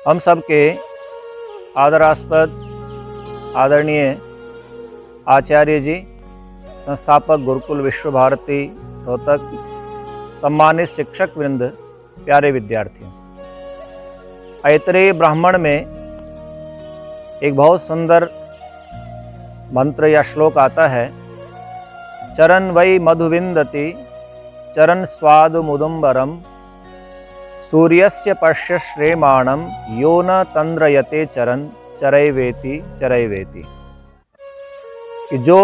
हम सब के आदरास्पद आदरणीय आचार्य जी, संस्थापक गुरुकुल विश्व भारती रोहतक, सम्मानित शिक्षक वृंद, प्यारे विद्यार्थियों, ऐतरेय ब्राह्मण में एक बहुत सुंदर मंत्र या श्लोक आता है। चरण वै मधुविंदति चरण स्वाद मुदुम्बरम सूर्यस्य पश्य श्रेमाणम यो न तंद्रयते चरण चरैवेति चरैवेति। कि जो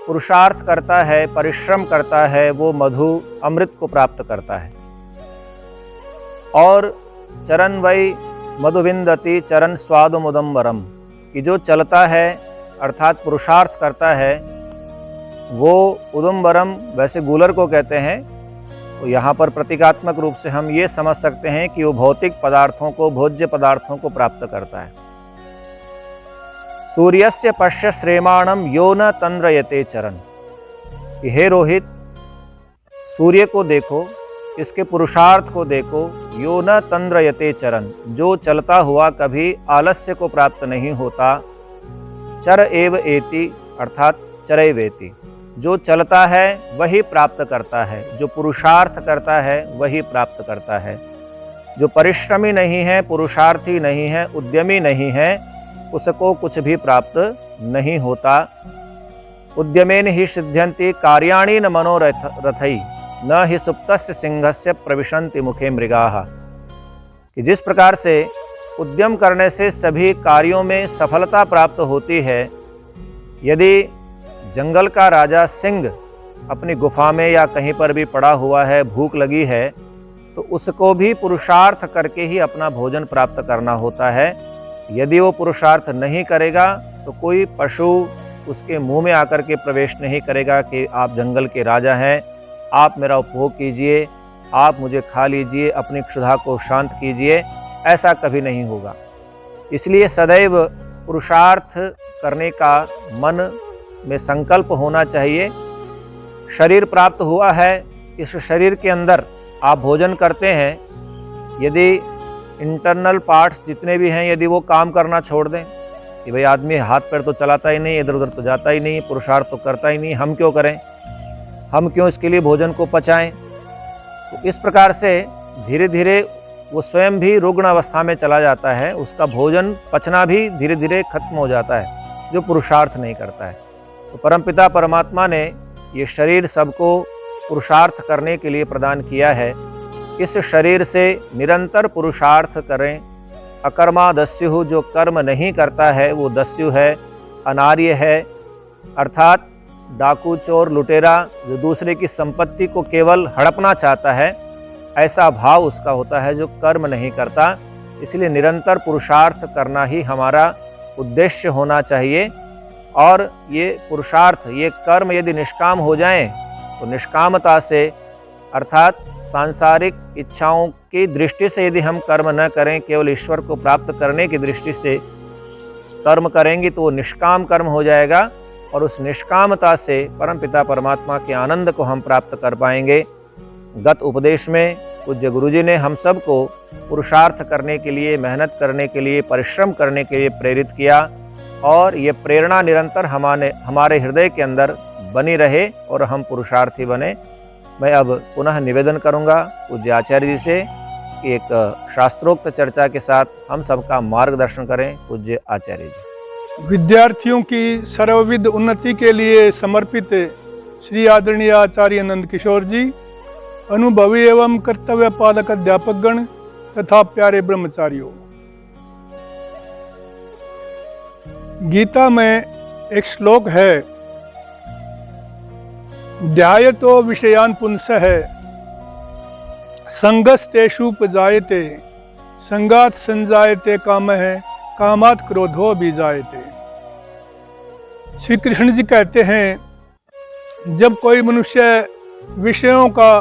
पुरुषार्थ करता है, परिश्रम करता है, वो मधु अमृत को प्राप्त करता है। और चरण वै मधुविंदति चरण स्वाद मुदम्बरम, कि जो चलता है अर्थात पुरुषार्थ करता है, वो उदुम्बरम वैसे गूलर को कहते हैं। तो यहाँ पर प्रतीकात्मक रूप से हम ये समझ सकते हैं कि वो भौतिक पदार्थों को, भोज्य पदार्थों को प्राप्त करता है। सूर्यस्य पश्य श्रेमाणम यो न तंद्रयते चरण, कि हे रोहित, सूर्य को देखो, इसके पुरुषार्थ को देखो। यो न तंद्रयते चरण, जो चलता हुआ कभी आलस्य को प्राप्त नहीं होता। चर एव एति अर्थात चरैवेति, जो चलता है वही प्राप्त करता है, जो पुरुषार्थ करता है वही प्राप्त करता है। जो परिश्रमी नहीं है, पुरुषार्थी नहीं है, उद्यमी नहीं है, उसको कुछ भी प्राप्त नहीं होता। उद्यमेन ही सिद्ध्यन्ति कार्याणि न मनोरथै न हि सुप्तस्य सिंहस्य प्रविशन्ति मुखे मृगाः। कि जिस प्रकार से उद्यम करने से सभी कार्यों में सफलता प्राप्त होती है, यदि जंगल का राजा सिंह अपनी गुफा में या कहीं पर भी पड़ा हुआ है, भूख लगी है, तो उसको भी पुरुषार्थ करके ही अपना भोजन प्राप्त करना होता है। यदि वो पुरुषार्थ नहीं करेगा तो कोई पशु उसके मुंह में आकर के प्रवेश नहीं करेगा कि आप जंगल के राजा हैं, आप मेरा उपभोग कीजिए, आप मुझे खा लीजिए, अपनी क्षुधा को शांत कीजिए, ऐसा कभी नहीं होगा। इसलिए सदैव पुरुषार्थ करने का मन में संकल्प होना चाहिए। शरीर प्राप्त हुआ है, इस शरीर के अंदर आप भोजन करते हैं। यदि इंटरनल पार्ट्स जितने भी हैं, यदि वो काम करना छोड़ दें कि भाई आदमी हाथ पैर तो चलाता ही नहीं, इधर उधर तो जाता ही नहीं, पुरुषार्थ तो करता ही नहीं, हम क्यों करें, हम क्यों इसके लिए भोजन को पचाएं। तो इस प्रकार से धीरे धीरे वो स्वयं भी रुग्ण अवस्था में चला जाता है, उसका भोजन पचना भी धीरे धीरे खत्म हो जाता है, जो पुरुषार्थ नहीं करता है। तो परमपिता परमात्मा ने ये शरीर सबको पुरुषार्थ करने के लिए प्रदान किया है। इस शरीर से निरंतर पुरुषार्थ करें। अकर्मा दस्यु, जो कर्म नहीं करता है वो दस्यु है, अनार्य है, अर्थात डाकू, चोर, लुटेरा, जो दूसरे की संपत्ति को केवल हड़पना चाहता है, ऐसा भाव उसका होता है जो कर्म नहीं करता। इसलिए निरंतर पुरुषार्थ करना ही हमारा उद्देश्य होना चाहिए। और ये पुरुषार्थ, ये कर्म यदि निष्काम हो जाएं, तो निष्कामता से अर्थात सांसारिक इच्छाओं की दृष्टि से यदि हम कर्म न करें, केवल ईश्वर को प्राप्त करने की दृष्टि से कर्म करेंगे, तो वो निष्काम कर्म हो जाएगा। और उस निष्कामता से परमपिता परमात्मा के आनंद को हम प्राप्त कर पाएंगे। गत उपदेश में पूज्य गुरुजी ने हम सबको पुरुषार्थ करने के लिए, मेहनत करने के लिए, परिश्रम करने के लिए प्रेरित किया। और ये प्रेरणा निरंतर हमारे हृदय के अंदर बनी रहे और हम पुरुषार्थी बने। मैं अब पुनः निवेदन करूंगा पूज्य आचार्य जी से कि एक शास्त्रोक्त चर्चा के साथ हम सबका मार्गदर्शन करें। पूज्य आचार्य जी। विद्यार्थियों की सर्वविध उन्नति के लिए समर्पित श्री आदरणीय आचार्य नंद किशोर जी, अनुभवी एवं कर्तव्य पालक अध्यापकगण तथा प्यारे ब्रह्मचारियों, गीता में एक श्लोक है, ध्यायतो विषयान पुंसः संगस्तेषुपजायते संगात संजायते कामः कामात् क्रोधो बीजायते। श्री कृष्ण जी कहते हैं, जब कोई मनुष्य विषयों का,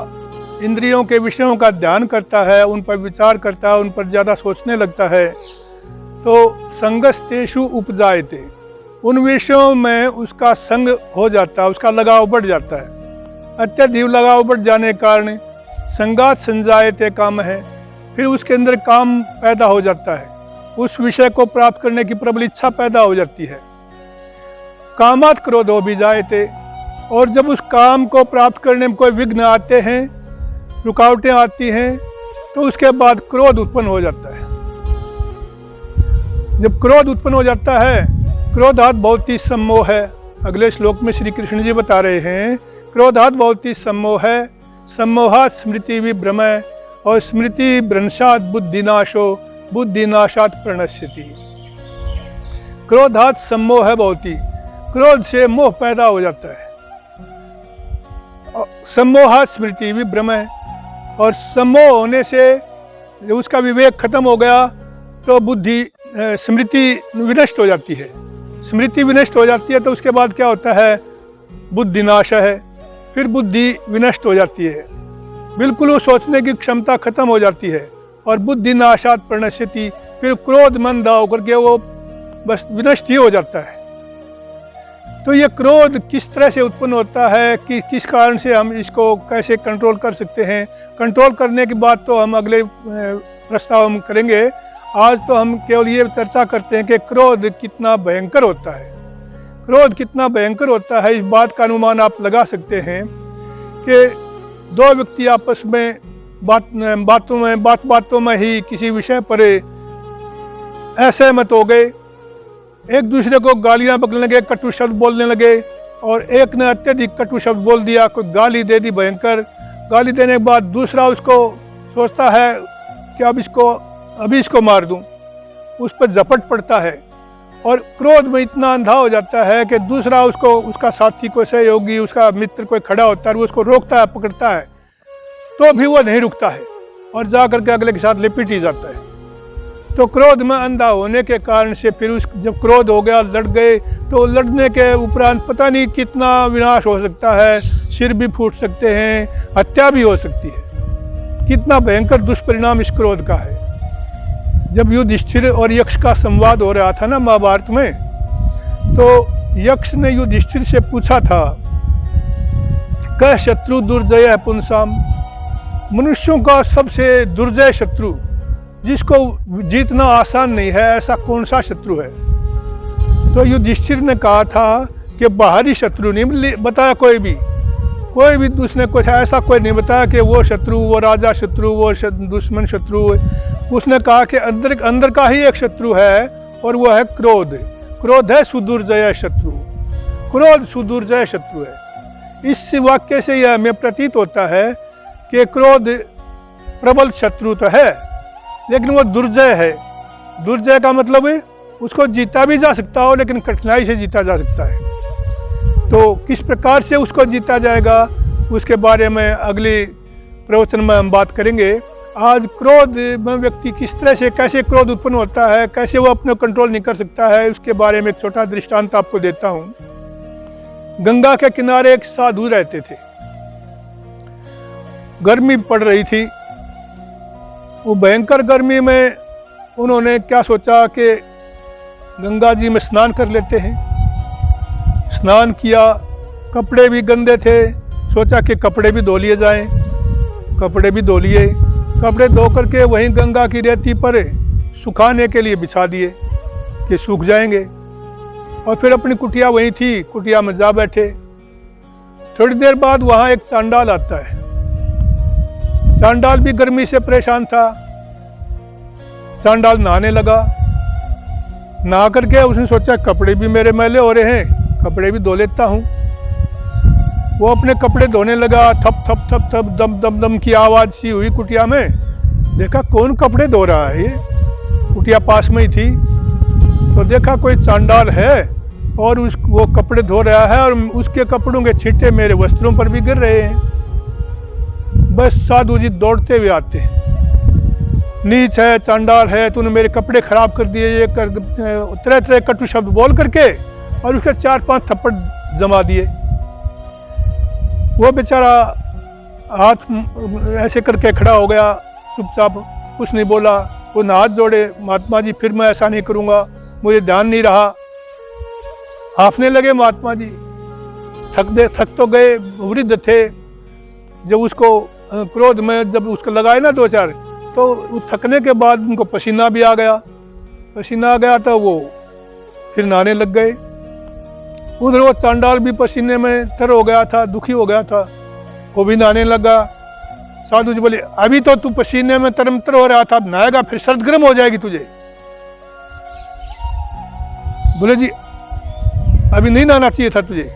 इंद्रियों के विषयों का ध्यान करता है, उन पर विचार करता है, उन पर ज़्यादा सोचने लगता है, तो संगस्तेषु उपजायते, उन विषयों में उसका संग हो जाता है, उसका लगाव बढ़ जाता है। अत्यधिक लगाव बढ़ जाने के कारण संगात संजायते काम है, फिर उसके अंदर काम पैदा हो जाता है। उस विषय को प्राप्त करने की प्रबल इच्छा पैदा हो जाती है। कामात क्रोधो बीजायते, और जब उस काम को प्राप्त करने में कोई विघ्न आते हैं, रुकावटें आती हैं, तो उसके बाद क्रोध उत्पन्न हो जाता है। जब क्रोध उत्पन्न हो जाता है, क्रोधात भवति सम्मोह है। अगले श्लोक में श्री कृष्ण जी बता रहे हैं, क्रोधात भवति सम्मोह है, सम्मोहात स्मृति विभ्रमः, और स्मृति भ्रंशात बुद्धिनाशो, बुद्धिनाशात प्रणश्यति। क्रोधात सम्मोह है भवति, क्रोध से मोह पैदा हो जाता है। सम्मोहात स्मृति विभ्रमः, और सम्मोह होने से उसका विवेक खत्म हो गया तो बुद्धि स्मृति विनष्ट हो जाती है। स्मृति विनष्ट हो जाती है तो उसके बाद क्या होता है, बुद्धि नाश है, फिर बुद्धि विनष्ट हो जाती है, बिल्कुल वो सोचने की क्षमता खत्म हो जाती है, और बुद्धि नाशात प्रणश्यति, फिर क्रोध मंद होकर के वो बस विनष्ट ही हो जाता है। तो ये क्रोध किस तरह से उत्पन्न होता है, कि किस कारण से हम इसको कैसे कंट्रोल कर सकते हैं। कंट्रोल करने की बात तो हम अगले प्रस्ताव हम करेंगे। आज तो हम केवल ये चर्चा करते हैं कि क्रोध कितना भयंकर होता है। क्रोध कितना भयंकर होता है, इस बात का अनुमान आप लगा सकते हैं कि दो व्यक्ति आपस में बातों में ही किसी विषय पर असहमत हो गए, एक दूसरे को गालियां बकने लगे, कटु शब्द बोलने लगे, और एक ने अत्यधिक कटु शब्द बोल दिया, कोई गाली दे दी भयंकर। गाली देने के बाद दूसरा उसको सोचता है कि अभी इसको मार दूं, उस पर झपट पड़ता है, और क्रोध में इतना अंधा हो जाता है कि दूसरा उसका साथी, कोई सहयोगी, उसका मित्र कोई खड़ा होता है, वो उसको रोकता है, पकड़ता है, तो भी वो नहीं रुकता है और जा करके अगले के साथ लिपट ही जाता है। तो क्रोध में अंधा होने के कारण से फिर जब क्रोध हो गया, लड़ गए, तो लड़ने के उपरांत पता नहीं कितना विनाश हो सकता है, सिर भी फूट सकते हैं, हत्या भी हो सकती है। कितना भयंकर दुष्परिणाम इस क्रोध का है। जब युधिष्ठिर और यक्ष का संवाद हो रहा था ना महाभारत में, तो यक्ष ने युधिष्ठिर से पूछा था, कह शत्रु दुर्जय है पुंसाम, मनुष्यों का सबसे दुर्जय शत्रु जिसको जीतना आसान नहीं है, ऐसा कौन सा शत्रु है। तो युधिष्ठिर ने कहा था कि बाहरी शत्रु नहीं बताया, कोई भी उसने कुछ ऐसा कोई नहीं बताया कि वो शत्रु, वो राजा शत्रु, वो दुश्मन शत्रु। उसने कहा कि अंदर का ही एक शत्रु है, और वो है क्रोध। क्रोध है सुदुर्जय शत्रु, क्रोध सुदुर्जय शत्रु है। इस वाक्य से यह हमें प्रतीत होता है कि क्रोध प्रबल शत्रु तो है, लेकिन वो दुर्जय है। दुर्जय का मतलब है उसको जीता भी जा सकता हो, लेकिन कठिनाई से जीता जा सकता है। तो किस प्रकार से उसको जीता जाएगा, उसके बारे में अगले प्रवचन में हम बात करेंगे। आज क्रोध में व्यक्ति किस तरह से, कैसे क्रोध उत्पन्न होता है, कैसे वो अपने कंट्रोल नहीं कर सकता है, उसके बारे में एक छोटा दृष्टांत आपको देता हूँ। गंगा के किनारे एक साधु रहते थे। गर्मी पड़ रही थी, वो भयंकर गर्मी में उन्होंने क्या सोचा कि गंगा जी में स्नान कर लेते हैं। स्नान किया, कपड़े भी गंदे थे, सोचा कि कपड़े भी धो लिए जाएं। कपड़े भी धो लिए, कपड़े धो करके वहीं गंगा की रेती पर सुखाने के लिए बिछा दिए कि सूख जाएंगे, और फिर अपनी कुटिया वहीं थी, कुटिया में जा बैठे। थोड़ी देर बाद वहाँ एक चांडाल आता है। चांडाल भी गर्मी से परेशान था। चांडाल नहाने लगा। नहा करके उसने सोचा कपड़े भी मेरे मैले हो रहे हैं, कपड़े भी धो लेता हूँ। वो अपने कपड़े धोने लगा, थप थप थप थप दम दम दम की आवाज़ सी हुई कुटिया में। देखा कौन कपड़े धो रहा है, ये कुटिया पास में ही थी। तो देखा कोई चांडाल है और वो कपड़े धो रहा है, और उसके कपड़ों के छींटे मेरे वस्त्रों पर भी गिर रहे हैं। बस साधु जी दौड़ते हुए आते हैं, नीच है, चांडाल है, तूने मेरे कपड़े खराब कर दिए, ये कर, तरह तरह कटु शब्द बोल करके, और उसके 4-5 थप्पड़ जमा दिए। वो बेचारा हाथ ऐसे करके खड़ा हो गया, चुपचाप कुछ नहीं बोला। वो हाथ जोड़े, महात्मा जी फिर मैं ऐसा नहीं करूँगा, मुझे ध्यान नहीं रहा। हाफने लगे महात्मा जी, थक तो गए, वृद्ध थे। जब उसको क्रोध में जब उसको लगाए ना 2-4, तो थकने के बाद उनको पसीना भी आ गया। पसीना आ गया था, वो फिर नहाने लग गए। उधर वो चांडाल भी पसीने में तर हो गया था, दुखी हो गया था, वो भी नहाने लगा। साधु जी बोले, अभी तो तू पसीने में तरमतर हो रहा था, अब नहाएगा फिर सर्द गर्म हो जाएगी तुझे। बोले जी अभी नहीं नहाना चाहिए था तुझे।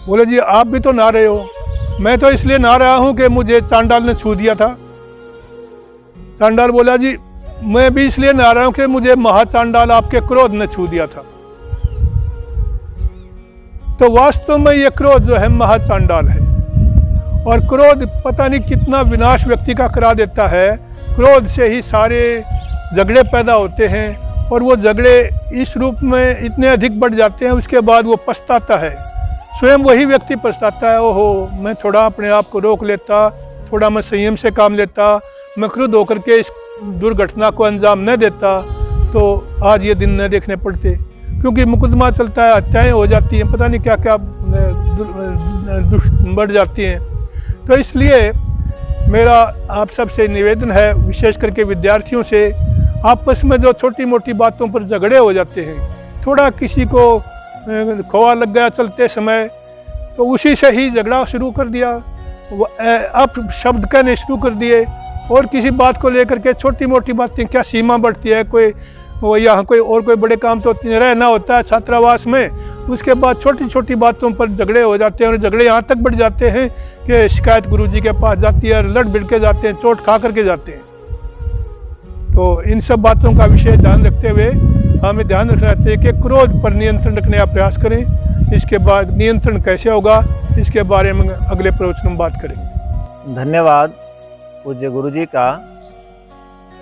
बोले जी आप भी तो नहा रहे हो। मैं तो इसलिए नहा रहा हूं कि मुझे चांडाल ने छू दिया था। चांडाल बोला, जी मैं भी इसलिए नहा रहा हूं कि मुझे महाचांडाल आपके क्रोध ने छू दिया था। तो वास्तव में ये क्रोध जो है महाचांडाल है, और क्रोध पता नहीं कितना विनाश व्यक्ति का करा देता है। क्रोध से ही सारे झगड़े पैदा होते हैं, और वो झगड़े इस रूप में इतने अधिक बढ़ जाते हैं, उसके बाद वो पछताता है। स्वयं वही व्यक्ति पछताता है, ओहो मैं थोड़ा अपने आप को रोक लेता, थोड़ा मैं संयम से काम लेता, मैं क्रुद्ध होकर के इस दुर्घटना को अंजाम न देता, तो आज ये दिन न देखने पड़ते। क्योंकि मुकदमा चलता है, हत्याएं हो जाती हैं, पता नहीं क्या क्या बढ़ जाती हैं। तो इसलिए मेरा आप सबसे निवेदन है, विशेष करके विद्यार्थियों से, आपस में जो छोटी मोटी बातों पर झगड़े हो जाते हैं, थोड़ा किसी को खोआ लग गया चलते समय, तो उसी से ही झगड़ा शुरू कर दिया, अब शब्द कहने शुरू कर दिए, और किसी बात को लेकर के छोटी मोटी बातें क्या सीमा बढ़ती है। कोई वो यहाँ कोई बड़े काम तो रहना होता है छात्रावास में, उसके बाद छोटी छोटी बातों पर झगड़े हो जाते हैं, और झगड़े यहाँ तक बढ़ जाते हैं कि शिकायत गुरुजी के पास जाती है, लड़ भिड़ के जाते हैं, चोट खा करके जाते हैं। तो इन सब बातों का विषय ध्यान रखते हुए हमें ध्यान रखना चाहिए कि क्रोध पर नियंत्रण रखने का प्रयास करें। इसके बाद नियंत्रण कैसे होगा, इसके बारे में अगले प्रवचन में बात करेंगे। धन्यवाद पूज्य गुरुजी का।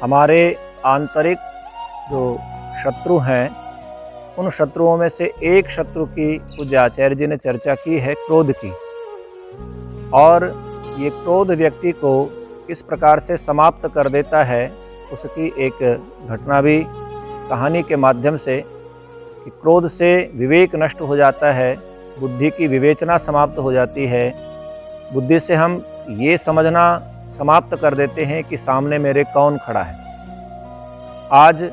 हमारे आंतरिक जो शत्रु हैं, उन शत्रुओं में से एक शत्रु की पूज्य आचार्य जी ने चर्चा की है, क्रोध की। और ये क्रोध व्यक्ति को किस प्रकार से समाप्त कर देता है, उसकी एक घटना भी कहानी के माध्यम से, कि क्रोध से विवेक नष्ट हो जाता है, बुद्धि की विवेचना समाप्त हो जाती है। बुद्धि से हम ये समझना समाप्त कर देते हैं कि सामने मेरे कौन खड़ा है। आज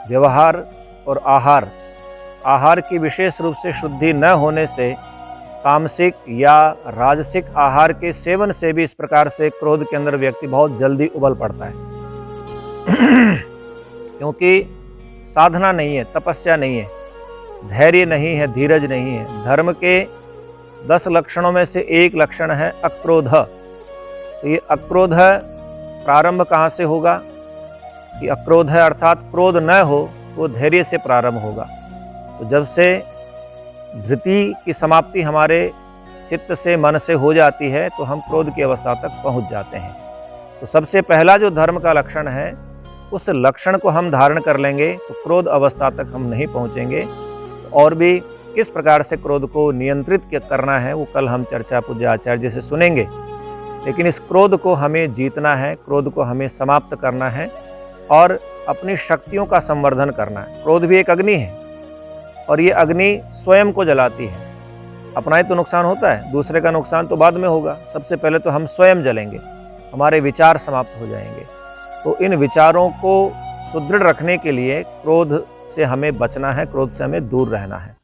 व्यवहार और आहार की विशेष रूप से शुद्धि न होने से, तामसिक या राजसिक आहार के सेवन से भी इस प्रकार से क्रोध के अंदर व्यक्ति बहुत जल्दी उबल पड़ता है। क्योंकि साधना नहीं है, तपस्या नहीं है, धैर्य नहीं है, धीरज नहीं है। धर्म के 10 लक्षणों में से एक लक्षण है अक्रोध। तो ये अक्रोध प्रारंभ कहाँ से होगा? कि अक्रोध है अर्थात क्रोध न हो, वो धैर्य से प्रारंभ होगा। तो जब से धृति की समाप्ति हमारे चित्त से, मन से हो जाती है, तो हम क्रोध की अवस्था तक पहुंच जाते हैं। तो सबसे पहला जो धर्म का लक्षण है, उस लक्षण को हम धारण कर लेंगे तो क्रोध अवस्था तक हम नहीं पहुंचेंगे। और भी किस प्रकार से क्रोध को नियंत्रित करना है, वो कल हम चर्चा पूज्य आचार्य जी से सुनेंगे। लेकिन इस क्रोध को हमें जीतना है, क्रोध को हमें समाप्त करना है, और अपनी शक्तियों का संवर्धन करना है। क्रोध भी एक अग्नि है, और ये अग्नि स्वयं को जलाती है। अपना ही तो नुकसान होता है, दूसरे का नुकसान तो बाद में होगा। सबसे पहले तो हम स्वयं जलेंगे, हमारे विचार समाप्त हो जाएंगे। तो इन विचारों को सुदृढ़ रखने के लिए क्रोध से हमें बचना है, क्रोध से हमें दूर रहना है।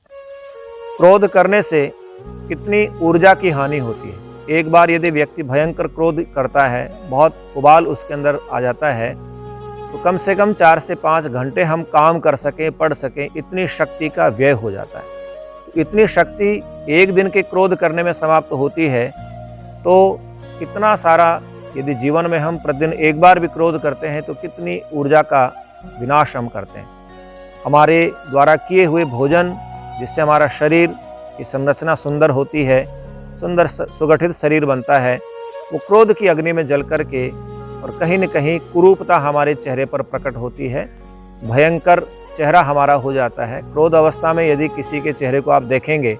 क्रोध करने से कितनी ऊर्जा की हानि होती है। एक बार यदि व्यक्ति भयंकर क्रोध करता है, बहुत उबाल उसके अंदर आ जाता है, तो कम से कम 4 से 5 घंटे हम काम कर सकें, पढ़ सकें, इतनी शक्ति का व्यय हो जाता है। तो इतनी शक्ति एक दिन के क्रोध करने में समाप्त होती है, तो कितना सारा, यदि जीवन में हम प्रतिदिन एक बार भी क्रोध करते हैं, तो कितनी ऊर्जा का विनाश हम करते हैं। हमारे द्वारा किए हुए भोजन, जिससे हमारा शरीर की संरचना सुंदर होती है, सुंदर सुगठित शरीर बनता है, वो क्रोध की अग्नि में जल करके, और कहीं न कहीं कुरूपता हमारे चेहरे पर प्रकट होती है, भयंकर चेहरा हमारा हो जाता है। क्रोध अवस्था में यदि किसी के चेहरे को आप देखेंगे,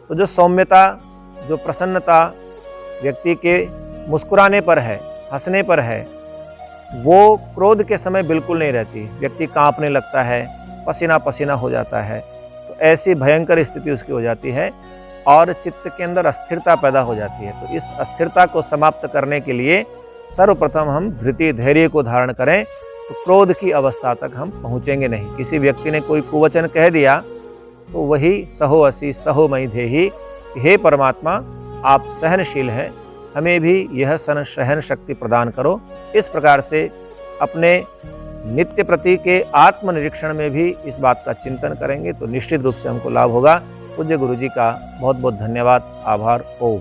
तो जो सौम्यता, जो प्रसन्नता व्यक्ति के मुस्कुराने पर है, हंसने पर है, वो क्रोध के समय बिल्कुल नहीं रहती। व्यक्ति कांपने लगता है, पसीना पसीना हो जाता है। तो ऐसी भयंकर स्थिति उसकी हो जाती है, और चित्त के अंदर अस्थिरता पैदा हो जाती है। तो इस अस्थिरता को समाप्त करने के लिए सर्वप्रथम हम धृति, धैर्य को धारण करें, तो क्रोध की अवस्था तक हम पहुँचेंगे नहीं। किसी व्यक्ति ने कोई कुवचन कह दिया तो वही सहो असि सहो मयि धेहि, हे परमात्मा आप सहनशील हैं, हमें भी यह सहन शक्ति प्रदान करो। इस प्रकार से अपने नित्य प्रति के आत्मनिरीक्षण में भी इस बात का चिंतन करेंगे तो निश्चित रूप से हमको लाभ होगा। पूज्य गुरु जी का बहुत बहुत धन्यवाद, आभार। ओम।